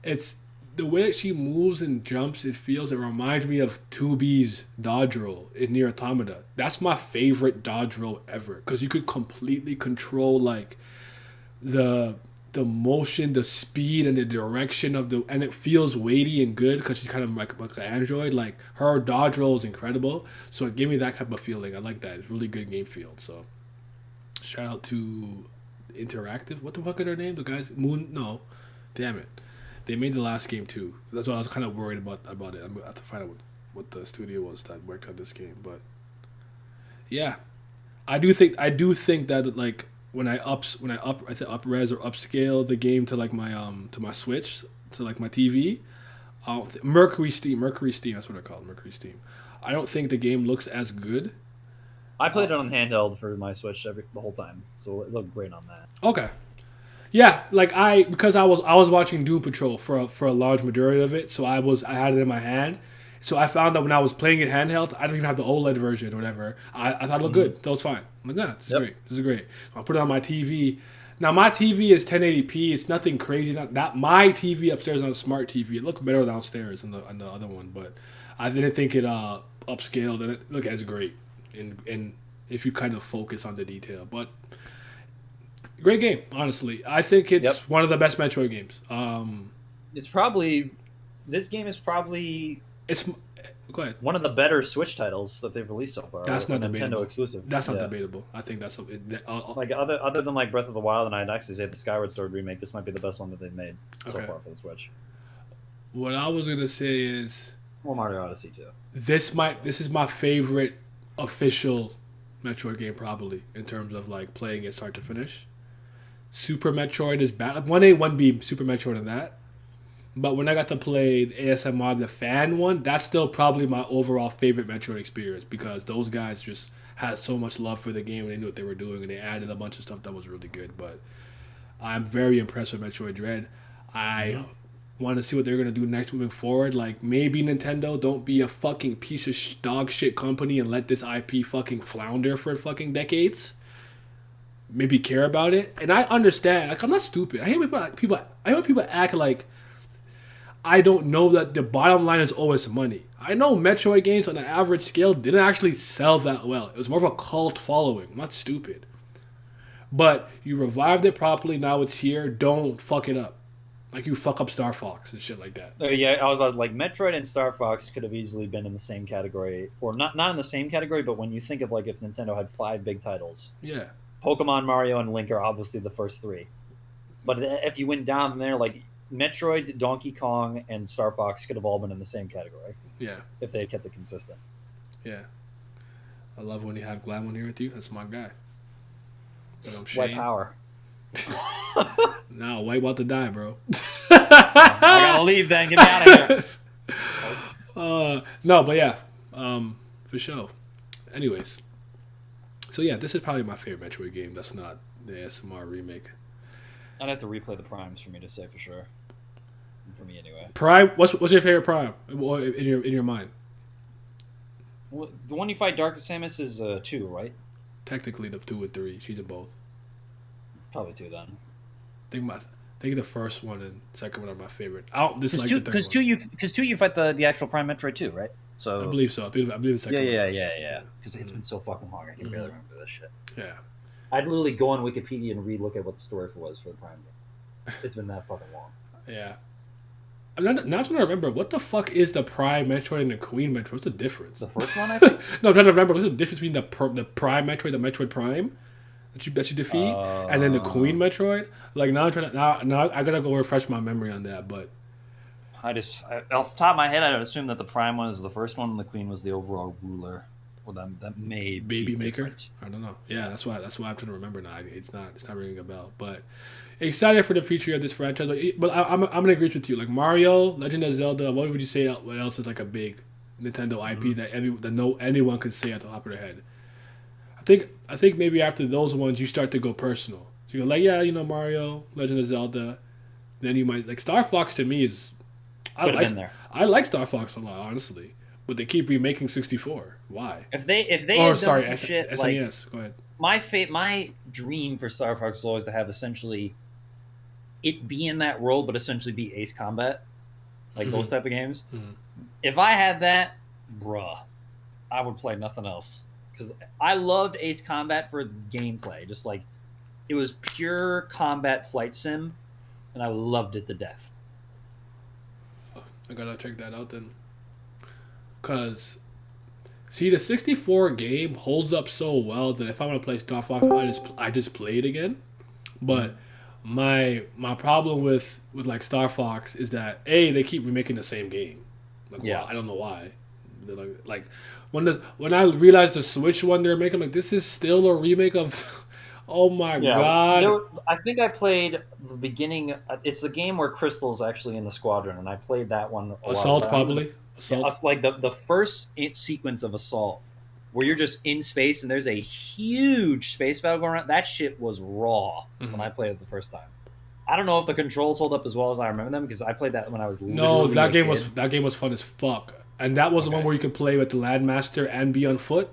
It's the way that she moves and jumps, it reminds me of 2B's dodge roll in Nier Automata. That's my favorite dodge roll ever, because you could completely control like the motion, the speed, and the direction of and it feels weighty and good because she's kind of like an android. Like her dodge roll is incredible, so it gave me that type of feeling. I like that. It's really good game feel. So shout out to Interactive. What the fuck are their names? The guys damn it. They made the last game too. That's why I was kind of worried about it. I'm gonna have to find out what the studio was that worked on this game. But yeah, I do think that like when I upres or upscale the game to like my Switch, to like my TV, Mercury Steam. That's what I call it, Mercury Steam. I don't think the game looks as good. I played it on handheld for my Switch the whole time, so it looked great on that. Okay. Yeah, like because I was watching Doom Patrol for a large majority of it, so I had it in my hand. So I found that when I was playing it handheld, I don't even have the OLED version or whatever. I thought it looked good. That was fine. I'm like, yeah, this is great. This is great. So I put it on my TV. Now my TV is 1080p. It's nothing crazy. Not my TV upstairs is not a smart TV. It looked better downstairs on the other one, but I didn't think it upscaled, and it looked as great. And if you kind of focus on the detail, but. Great game, honestly. I think it's one of the best Metroid games. This game is probably go ahead. One of the better Switch titles that they've released so far. That's not Nintendo debatable. Exclusive. That's not debatable. I think that's like other than like Breath of the Wild, and I'd actually say the Skyward Sword remake. This might be the best one that they've made so far for the Switch. What I was gonna say is, well, Mario Odyssey too. This is my favorite official Metroid game, probably, in terms of like playing it start to finish. Super Metroid is bad. 1A, 1B, Super Metroid and that. But when I got to play ASMR, the fan one, that's still probably my overall favorite Metroid experience, because those guys just had so much love for the game and they knew what they were doing, and they added a bunch of stuff that was really good. But I'm very impressed with Metroid Dread. I want to see what they're going to do next moving forward. Like, maybe Nintendo, don't be a fucking piece of dog shit company and let this IP fucking flounder for fucking decades. Maybe care about it. And I understand. Like, I'm not stupid. I hate when people act like I don't know that the bottom line is always money. I know Metroid games on an average scale didn't actually sell that well. It was more of a cult following. I'm not stupid. But you revived it properly. Now it's here. Don't fuck it up. Like you fuck up Star Fox and shit like that. Yeah, I was about like Metroid and Star Fox could have easily been in the same category, or not in the same category, but when you think of like if Nintendo had 5 big titles, Yeah. Pokemon, Mario, and Link are obviously the first 3. But if you went down there, like Metroid, Donkey Kong, and Star Fox could have all been in the same category. Yeah. If they had kept it consistent. Yeah. I love when you have Glamon here with you. That's my guy. But I'm White power. Nah, White about to die, bro. I gotta leave then. Get me out of here. No, but yeah. For sure. Anyways. So yeah, this is probably my favorite Metroid game. That's not the SMR remake. I'd have to replay the primes for me to say for sure. For me, anyway. Prime. What's your favorite Prime in your mind? Well, the one you fight Darkest Samus is 2, right? Technically, the 2 and 3. She's in both. Probably 2 then. Think the first one and second one are my favorite. I don't dislike the third Because one. 2 you fight the actual Prime Metroid 2, right? So I believe so. I believe the second one. Yeah. Because it's been so fucking long, I can barely remember this shit. Yeah. I'd literally go on Wikipedia and look at what the story was for the Prime game. It's been that fucking long. Yeah. I'm not trying to remember. What the fuck is the Prime Metroid and the Queen Metroid? What's the difference? The first one, I think? No, I'm trying to remember. What's the difference between the Prime Metroid, the Metroid Prime that you defeat, and then the Queen Metroid? Like now I'm trying to now I gotta go refresh my memory on that. But I off the top of my head, I would assume that the Prime one is the first one, and the Queen was the overall ruler. Well, that may Baby be Maker. different. I don't know. Yeah, that's why I'm trying to remember now. It's not ringing a bell. But excited for the future of this franchise. But I'm gonna agree with you. Like Mario, Legend of Zelda. What would you say? What else is like a big Nintendo IP that anyone could say at the top of their head? I think maybe after those ones you start to go personal. So you're like, yeah, Mario, Legend of Zelda. Then you might like Star Fox. To me is I like Star Fox a lot, honestly. But they keep remaking 64. Why? If they had done some shit SNES. like Go ahead. my dream for Star Fox was always to have essentially it be in that world, but essentially be Ace Combat, like those type of games. Mm-hmm. If I had that, bruh, I would play nothing else because I loved Ace Combat for its gameplay. Just like it was pure combat flight sim, and I loved it to death. I gotta check that out then. Cause, see, the 64 game holds up so well that if I want to play Star Fox, I just play it again. But my problem with like Star Fox is that they keep remaking the same game. Like, I don't know why. Like when I realized the Switch one they're making, I'm like, this is still a remake of. Oh my god! I think I played the beginning. It's the game where Crystal's actually in the squadron, and I played that one. Assault, probably. Assault. Like the first sequence of Assault, where you're just in space and there's a huge space battle going on. That shit was raw when I played it the first time. I don't know if the controls hold up as well as I remember them because I played that when I was that game was fun as fuck, and that was the one where you could play with the Landmaster and be on foot.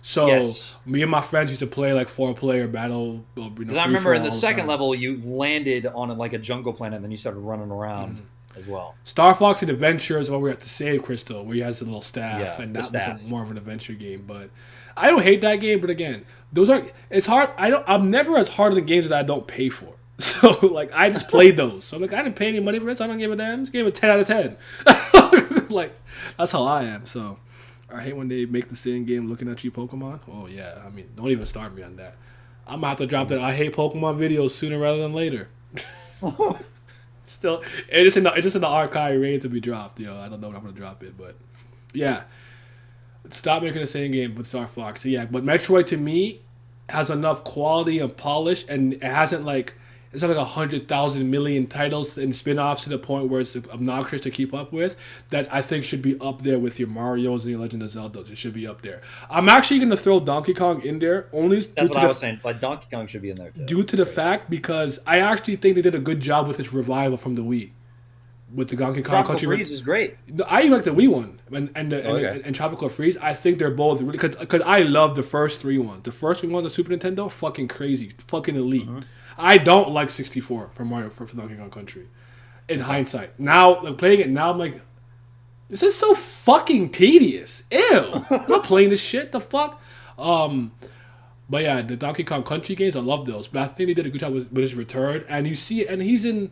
So me and my friends used to play like 4-player battle. Because I remember in the second level you landed on like a jungle planet and then you started running around as well. Star Fox and Adventure is where we have to save Crystal, where he has a little staff, and that was more of an adventure game. But I don't hate that game. But again, it's hard. I'm never as hard on the games that I don't pay for. So like I just played those. So I'm like I didn't pay any money for it. So I don't give a damn. Just gave it 10 out of 10. Like that's how I am. So. I hate when they make the same game looking at you Pokemon. Oh, yeah. I mean, don't even start me on that. I'm going to have to drop that I hate Pokemon videos sooner rather than later. Still, it's just in the archive ready to be dropped. I don't know when I'm going to drop it. But, yeah. Stop making the same game with Star Fox. Yeah, but Metroid, to me, has enough quality and polish, and it hasn't, like... It's not like 100,000 million titles and spin-offs to the point where it's obnoxious to keep up with that I think should be up there with your Marios and your Legend of Zeldas. It should be up there. I'm actually going to throw Donkey Kong in there only. That's what I was saying. Like Donkey Kong should be in there too. Due to the fact because I actually think they did a good job with its revival from the Wii. With the Donkey Kong Country Freeze is great. I even like the Wii one and Tropical Freeze. I think they're both really because I love the first 3 ones. The first 3 ones on the Super Nintendo, fucking crazy, fucking elite. I don't like 64 for Mario for Donkey Kong Country. In hindsight, now like, playing it now, I'm like, this is so fucking tedious. Ew, I'm not playing this shit. The fuck. But yeah, the Donkey Kong Country games, I love those. But I think they did a good job with his return, and you see it, and he's in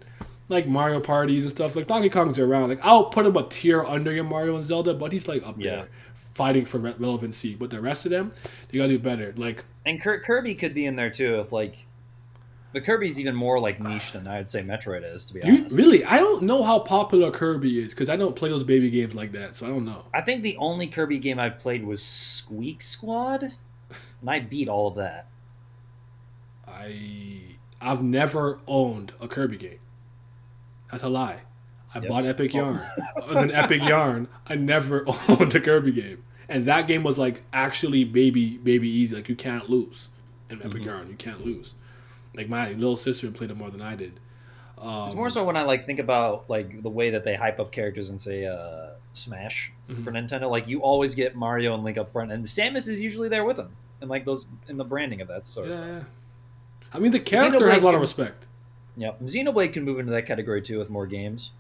like Mario parties and stuff. Like Donkey Kong's around. Like I'll put him a tier under your Mario and Zelda, but he's like up there fighting for relevancy. But the rest of them, they gotta do better. Like and Kirby could be in there too if like. But Kirby's even more like niche than I'd say Metroid is, to be honest. Really? I don't know how popular Kirby is because I don't play those baby games like that, so I don't know. I think the only Kirby game I've played was Squeak Squad, and I beat all of that. I've never owned a Kirby game. That's a lie. I bought Epic Yarn. An Epic Yarn. I never owned a Kirby game, and that game was like actually baby easy. Like you can't lose in Epic Yarn. You can't lose. Like my little sister played it more than I did. It's more so when I like think about like the way that they hype up characters in say Smash for Nintendo. Like you always get Mario and Link up front, and Samus is usually there with them, and like those in the branding of that sort of stuff. Yeah. I mean, the character has a lot of respect. Yeah, Xenoblade can move into that category too with more games.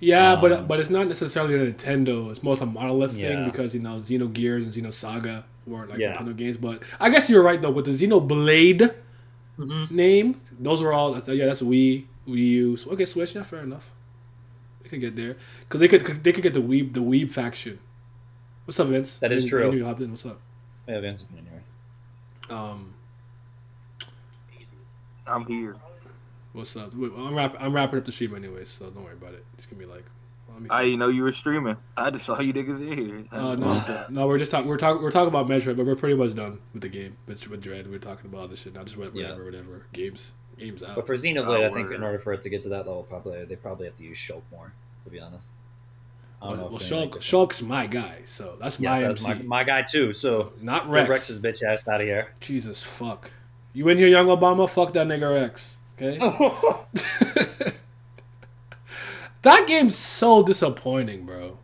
Yeah, but it's not necessarily a Nintendo. It's more a Monolith thing because Xenogears and Xenosaga were like Nintendo games. But I guess you're right though with the Xenoblade. Name. Those are all. That's Wii U. Okay, Switch. Yeah, fair enough. They could get there because they could get the Weeb faction. What's up, Vince? That is true. You hopped in. What's up? Yeah, Vince is in here. I'm here. What's up? I'm wrapping up the stream anyway, so don't worry about it. It's gonna be like. I didn't know you were streaming. I just saw you niggas in here. No, we're just we're talking about Metroid, but we're pretty much done with the game. With Dread, we're talking about other shit now. Just whatever. Games out. But for Xenoblade, I think in order for it to get to that level, they probably have to use Shulk more. To be honest. Shulk's my guy, so that's my MC. My guy too. So not Rex. Rex's bitch ass out of here. Jesus fuck. You in here, young Obama? Fuck that nigga Rex. Okay. That game's so disappointing, bro.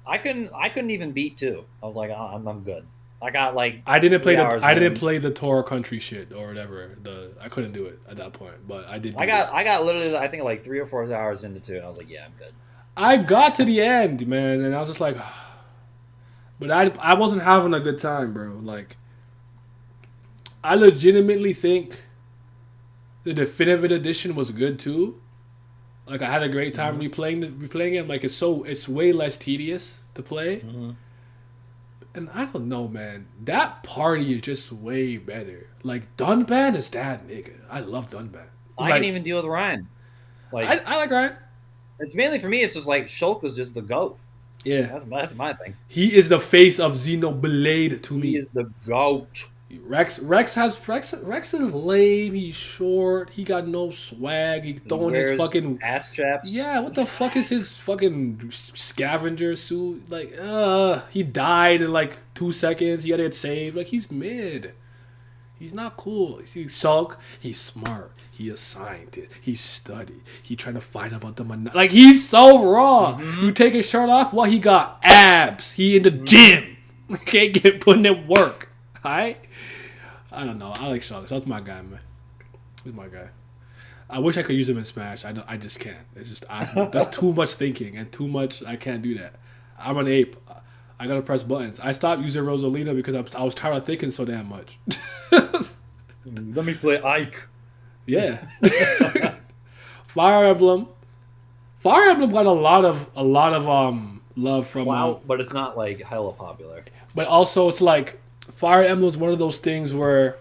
I couldn't even beat 2. I was like, I'm good. I got like I didn't play the Toro Country shit or whatever. I couldn't do it at that point, but I did. I got literally I think like 3 or 4 hours into 2, and I was like, yeah, I'm good. I got to the end, man, and I was just like, but I wasn't having a good time, bro. Like, I legitimately think the definitive edition was good too. Like I had a great time replaying it. Like it's way less tedious to play. And I don't know, man. That party is just way better. Like Dunban is that nigga. I love Dunban. I can even deal with Ryan. Like I like Ryan. It's mainly for me. It's just like Shulk was just the GOAT. Yeah, that's my thing. He is the face of Xenoblade to me. He is the GOAT. Rex is lame. He's short. He got no swag. He throwing his fucking ass chaps. Yeah, what the fuck is his fucking scavenger suit? Like, he died in like 2 seconds. He had to get saved. Like, he's mid. He's not cool. He's Sulk. He's smart. He's a scientist. He's studied. He trying to find out about the like. He's so raw. You take his shirt off. Well, he got abs. He in the gym. Can't get putting in work. I don't know. I like Shulk. Shulk's my guy, man. He's my guy. I wish I could use him in Smash. I just can't. It's just that's too much thinking and too much. I can't do that. I'm an ape. I gotta press buttons. I stopped using Rosalina because I was tired of thinking so damn much. Let me play Ike. Yeah. Fire Emblem. Fire Emblem got a lot of love from. But it's not like hella popular. But also, it's like. Fire Emblem is one of those things where,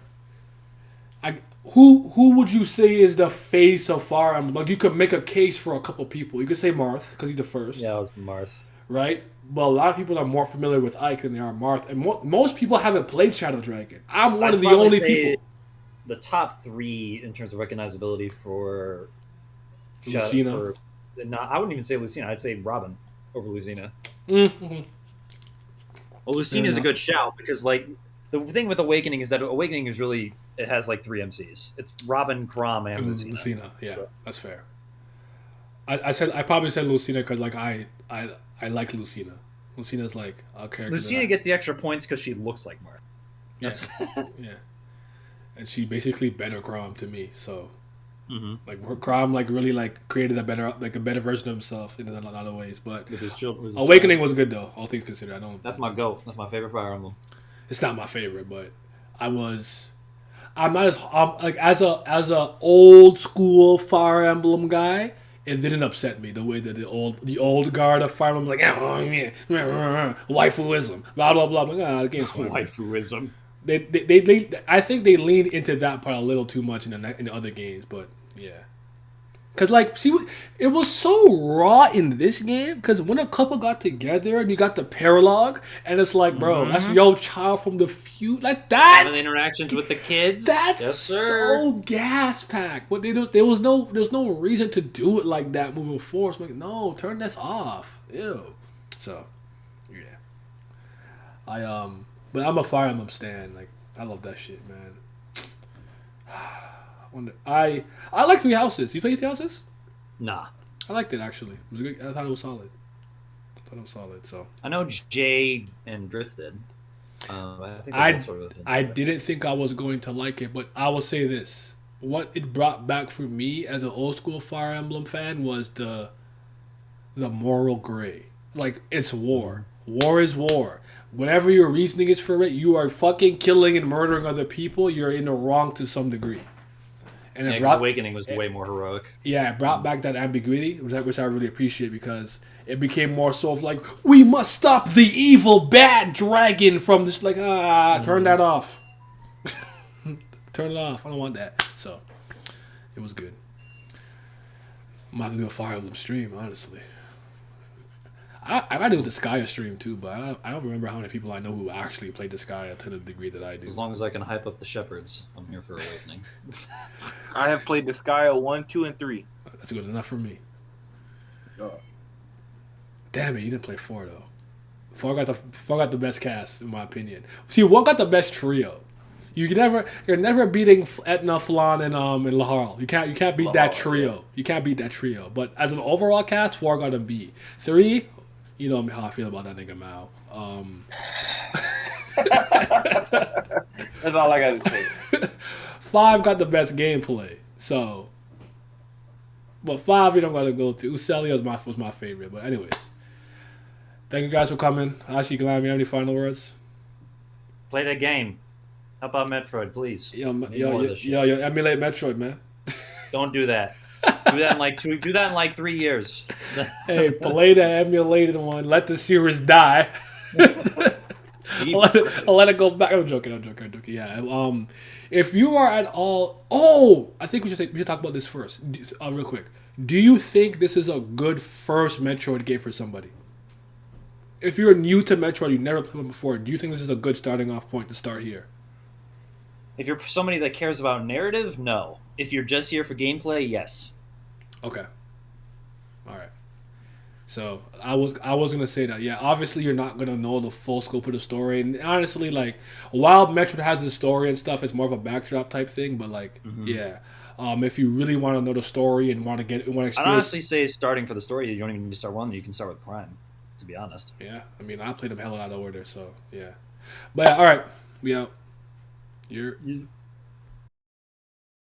who would you say is the face of Fire Emblem? Like you could make a case for a couple people. You could say Marth because he's the first. Yeah, it was Marth. Right, but a lot of people are more familiar with Ike than they are Marth, and most people haven't played Shadow Dragon. I'm one of the only people. The top 3 in terms of recognizability for Lucina. I wouldn't even say Lucina. I'd say Robin over Lucina. Mm-hmm. Well, Lucina is a good shout because, like, the thing with Awakening is that Awakening is really it has like 3 MCs. It's Robin, Chrom, and Lucina. Yeah, so. That's fair. I probably said Lucina because like I like Lucina. Lucina's like a character. Lucina gets the extra points because she looks like Marth. Yeah. Yeah, and she basically better Chrom to me. So. Like Chrom like really like created a better version of himself in a lot of ways, but Awakening was good though. All things considered, That's my GOAT. That's my favorite Fire Emblem. It's not my favorite, but I'm not as like as a old school Fire Emblem guy. it didn't upset me the way that the old guard of Fire Emblem was like, oh yeah, waifuism, blah blah blah. I'm like, the game's fine. Waifuism. They I think they leaned into that part a little too much in the other games, but yeah. Cause like, see, it was so raw in this game. Cause when a couple got together and you got the paralogue, and it's like, bro, that's your child from the future. Like that. Having interactions with the kids. That's yes, sir. so gas packed. But there was no reason to do it like that moving forward. So I'm like, no, turn this off. Ew. So, yeah. But I'm a Fire Emblem stan. Like, I love that shit, man. I like Three Houses. You play Three Houses? Nah. I liked it actually. It was good. I thought it was solid. So I know Jade and Dritz did. I didn't think I was going to like it, but I will say this: what it brought back for me as an old school Fire Emblem fan was the moral gray. Like, it's war. War is war. Whatever your reasoning is for it, you are fucking killing and murdering other people. You're in the wrong to some degree. And Awakening was way more heroic. Yeah, it brought back that ambiguity, which I really appreciate, because it became more so of like, we must stop the evil bad dragon from this. Like, turn that off. Turn it off. I don't want that. So, it was good. I'm about to do a Fire Emblem stream, honestly. I gotta do the Disgaea stream too, but I don't remember how many people I know who actually play Disgaea to the degree that I do. As long as I can hype up the shepherds, I'm here for Awakening. I have played Disgaea 1, 2, and 3. That's good enough for me. Oh. Damn it, you didn't play 4 though. 4 got the best cast in my opinion. See, 1 got the best trio. You're never beating Etna, Flan, and Lahar. You can't beat that trio. Yeah. You can't beat that trio. But as an overall cast, 4 got to beat. 3, you know how I feel about that nigga Mao. That's all I got to say. 5 got the best gameplay. So, but 5 you don't got to go to. Ucelia was my favorite. But anyways, thank you guys for coming. Ashi, Glam, you have any final words? Play that game. How about Metroid, please? Yo, emulate Metroid, man. Don't do that. Do that in like 3 years. Hey, play the emulated one. Let the series die. I'll let it go back. I'm joking. Yeah. If you are at all, I think we should talk about this first, real quick. Do you think this is a good first Metroid game for somebody? If you're new to Metroid, you've never played one before, do you think this is a good starting off point to start here? If you're somebody that cares about narrative, no. If you're just here for gameplay, yes. Okay. All right. So I was gonna say that. Yeah, obviously you're not gonna know the full scope of the story, and honestly, like, while Metroid has the story and stuff, it's more of a backdrop type thing. But like, yeah, if you really want to know the story and want to experience, I'd honestly say starting for the story, you don't even need to start 1. You can start with Prime. To be honest. Yeah, I mean, I played them hell out of order, so yeah. But yeah, all right, we out. You're.